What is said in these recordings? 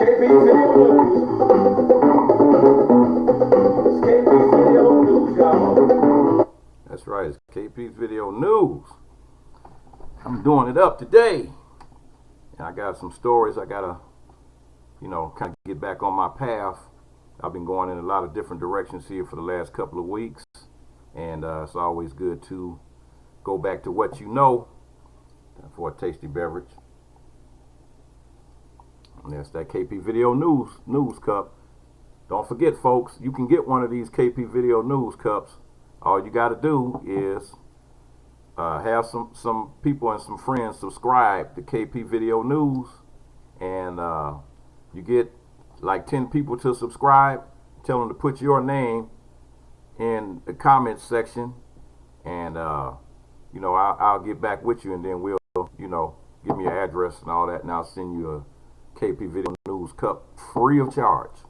That's right, it's KP's Video News. I'm doing it up today. And I got some stories I gotta, kind of get back on my path. I've been going in a lot of different directions here for the last couple of weeks. And it's always good to go back to what you know for a tasty beverage. And that's that KP Video News cup. Don't forget, folks, you can get one of these KP Video News cups. All you got to do is have some people and some friends subscribe to KP Video News, and you get like 10 people to subscribe. Tell them to put your name in the comments section, and I'll get back with you, and then we'll give me your address and all that, and I'll send you a KP Video News cup free of charge.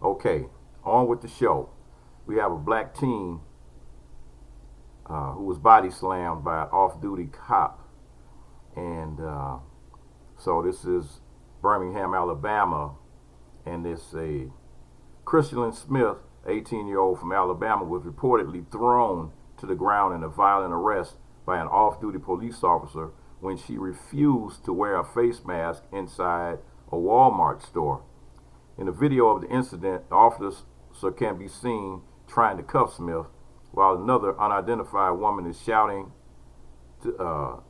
Okay, on with the show. We have a black teen who was body slammed by an off-duty cop. And so this is Birmingham, Alabama, and this a Christian Smith, 18-year-old from Alabama, was reportedly thrown to the ground in a violent arrest by an off-duty police officer when she refused to wear a face mask inside a Walmart store. In the video of the incident, the officer can be seen trying to cuff Smith, while another unidentified woman is shouting to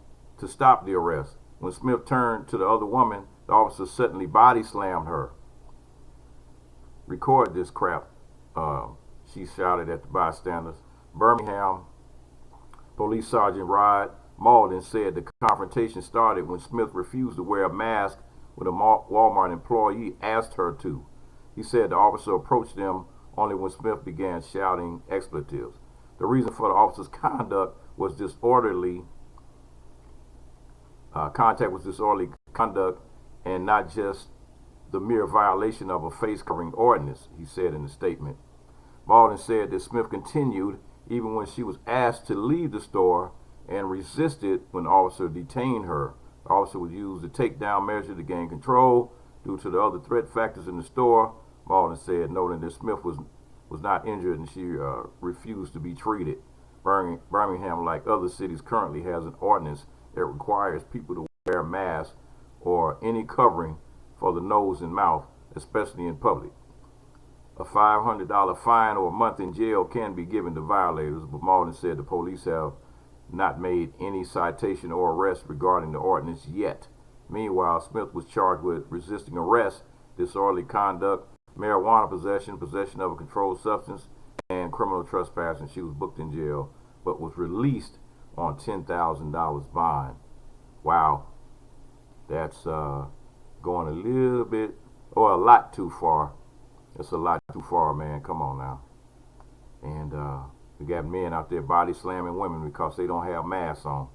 stop the arrest. When Smith turned to the other woman, the officer suddenly body slammed her. "Record this crap," she shouted at the bystanders. Birmingham Police Sergeant Rod Malden said the confrontation started when Smith refused to wear a mask when a Walmart employee asked her to. He said the officer approached them only when Smith began shouting expletives. The reason for the officer's conduct was disorderly conduct and not just the mere violation of a face covering ordinance, he said in the statement. Malden said that Smith continued even when she was asked to leave the store and resisted when the officer detained her. The officer would use the takedown measure to gain control due to the other threat factors in the store, Malden said, noting that Smith was not injured and she refused to be treated. Birmingham, like other cities, currently has an ordinance that requires people to wear a mask or any covering for the nose and mouth, especially in public. A $500 fine or a month in jail can be given to violators, but Malden said the police have not made any citation or arrest regarding the ordinance yet. Meanwhile, Smith was charged with resisting arrest, disorderly conduct, marijuana possession, possession of a controlled substance, and criminal trespassing. She was booked in jail, but was released on $10,000 bond. Wow, that's going a little bit, or a lot too far. That's a lot too far, man. Come on now. And we got men out there body slamming women because they don't have masks on.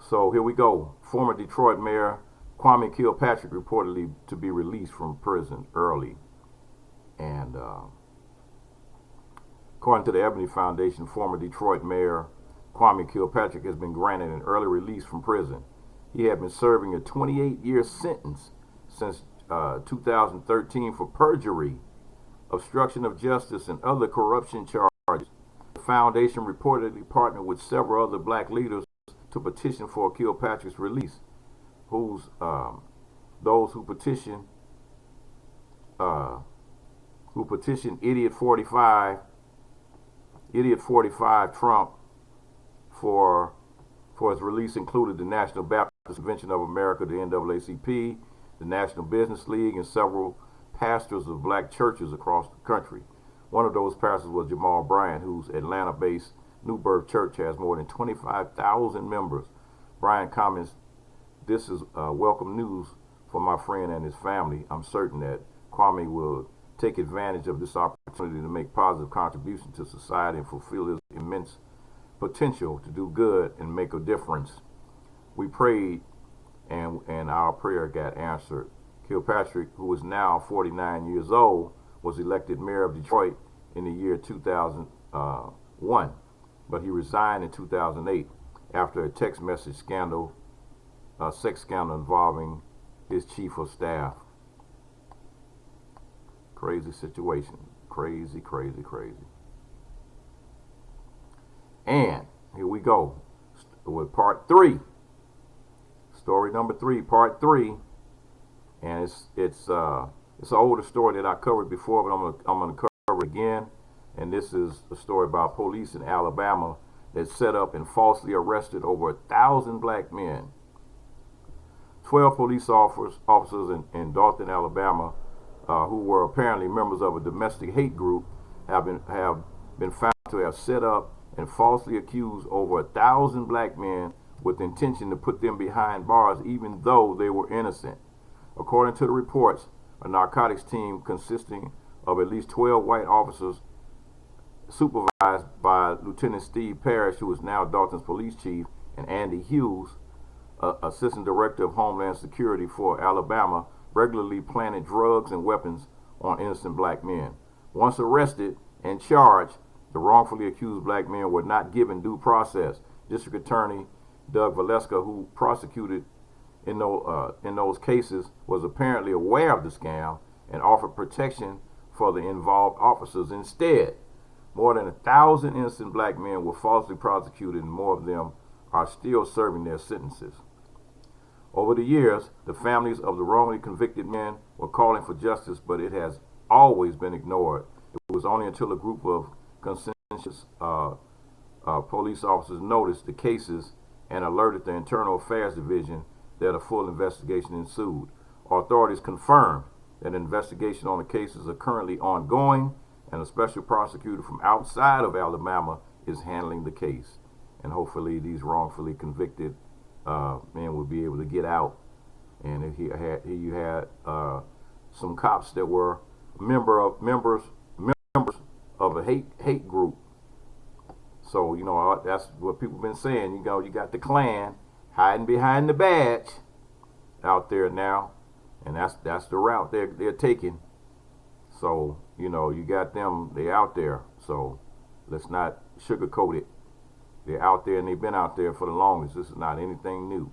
So here we go. Former Detroit Mayor Kwame Kilpatrick reportedly to be released from prison early. And according to the Ebony Foundation, former Detroit Mayor Kwame Kilpatrick has been granted an early release from prison. He had been serving a 28-year sentence since 2013 for perjury, obstruction of justice, and other corruption charges. The foundation reportedly partnered with several other black leaders to petition for Kilpatrick's release. Those who petitioned Idiot 45 Trump for his release included the National Baptist Convention of America, the NAACP, the National Business League, and several pastors of black churches across the country. One of those pastors was Jamal Bryant, whose Atlanta-based New Birth Church has more than 25,000 members. Bryant comments, "This is welcome news for my friend and his family. I'm certain that Kwame will take advantage of this opportunity to make positive contribution to society and fulfill his immense potential to do good and make a difference. We prayed and our prayer got answered." Kilpatrick, who is now 49 years old, was elected mayor of Detroit in the year 2001, but he resigned in 2008 after a text message scandal, a sex scandal involving his chief of staff. Crazy situation. Crazy, crazy, crazy. And here we go with part 3. Story number 3, part 3. And it's an older story that I covered before, but I'm gonna cover it again. And this is a story about police in Alabama that set up and falsely arrested over 1,000 black men. 12 police officers in Dothan, Alabama, who were apparently members of a domestic hate group, have been found to have set up and falsely accused over 1,000 black men with intention to put them behind bars, even though they were innocent. According to the reports, a narcotics team consisting of at least 12 white officers, supervised by Lieutenant Steve Parrish, who is now Dalton's police chief, and Andy Hughes, Assistant Director of Homeland Security for Alabama, regularly planted drugs and weapons on innocent black men. Once arrested and charged, the wrongfully accused black men were not given due process. District Attorney Doug Valeska, who prosecuted in those cases, was apparently aware of the scam and offered protection for the involved officers. Instead, more than 1,000 innocent black men were falsely prosecuted, and more of them are still serving their sentences. Over the years, the families of the wrongly convicted men were calling for justice, but it has always been ignored. It was only until a group of conscientious police officers noticed the cases and alerted the Internal Affairs Division that a full investigation ensued. Authorities confirmed that an investigation on the cases are currently ongoing, and a special prosecutor from outside of Alabama is handling the case. And hopefully these wrongfully convicted men will be able to get out. And here you had some cops that were members of a hate group. So, you know, that's what people have been saying. You know, you got the Klan hiding behind the badge out there now, and that's the route they're taking. So, you know, you got them, they're out there. So let's not sugarcoat it. They're out there, and they've been out there for the longest. This is not anything new.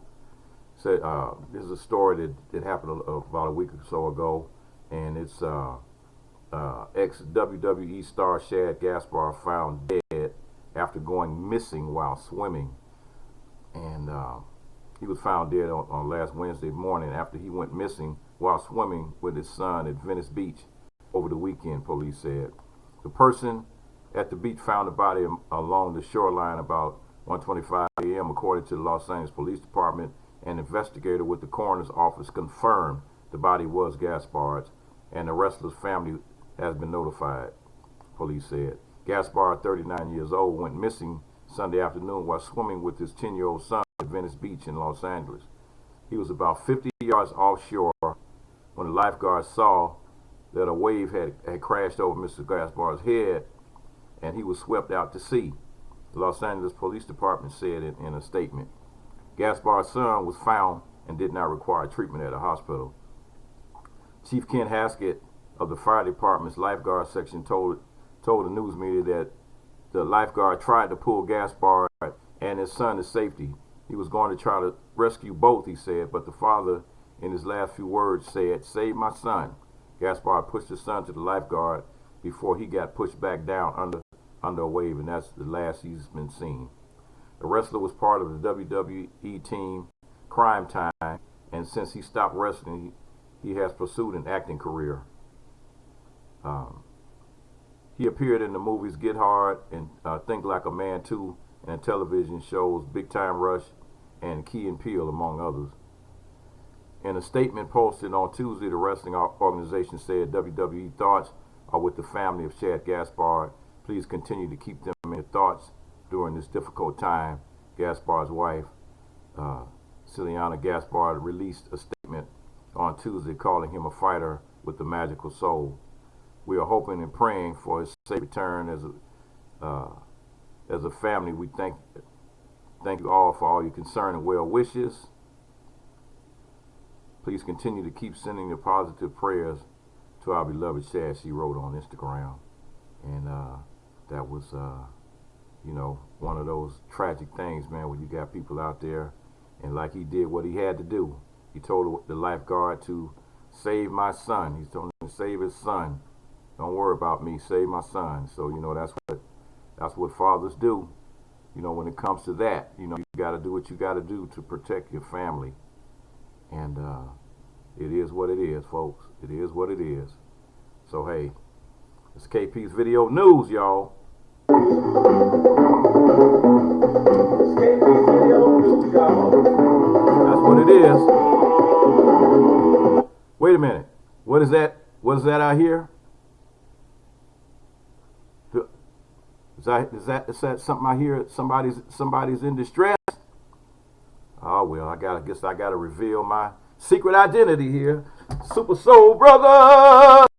So, this is a story that happened about a week or so ago, and it's ex-WWE star Shad Gaspard found dead after going missing while swimming. And he was found dead on last Wednesday morning after he went missing while swimming with his son at Venice Beach over the weekend, police said. The person at the beach found the body along the shoreline about 1:25 a.m. according to the Los Angeles Police Department. An investigator with the coroner's office confirmed the body was Gaspard's, and the wrestler's family has been notified, police said. Gaspard, 39 years old, went missing Sunday afternoon while swimming with his 10-year-old son at Venice Beach in Los Angeles. He was about 50 yards offshore when the lifeguards saw that a wave had crashed over Mr. Gaspard's head, and he was swept out to sea, the Los Angeles Police Department said in a statement. Gaspard's son was found and did not require treatment at a hospital. Chief Ken Haskett of the fire department's lifeguard section told the news media that the lifeguard tried to pull Gaspard and his son to safety. He was going to try to rescue both, he said, but the father, in his last few words, said, "Save my son." Gaspard pushed his son to the lifeguard before he got pushed back down under a wave, and that's the last he's been seen. The wrestler was part of the WWE team Crime Time, and since he stopped wrestling, he has pursued an acting career. He appeared in the movies Get Hard and Think Like a Man 2, and television shows Big Time Rush and Key and Peele, among others. In a statement posted on Tuesday, the wrestling organization said WWE thoughts are with the family of Shad Gaspard. Please continue to keep them in your thoughts during this difficult time. Gaspard's wife, Celiana Gaspard, released a statement on Tuesday calling him a fighter with the magical soul. We are hoping and praying for his safe return. As a family, we thank you all for all your concern and well wishes. Please continue to keep sending your positive prayers to our beloved Shad, she wrote on Instagram. And that was, one of those tragic things, man, where you got people out there, and like he did what he had to do. He told the lifeguard to save my son. He's told him to save his son. Don't worry about me. Save my son. So that's what fathers do. When it comes to that, you got to do what you got to do to protect your family. And it is what it is, folks. It is what it is. So hey, it's KP's Video News, y'all. That's what it is. Wait a minute. What is that? What is that I hear? Is that something I hear? Somebody's in distress? Oh well, I guess I gotta reveal my secret identity here. Super Soul Brother.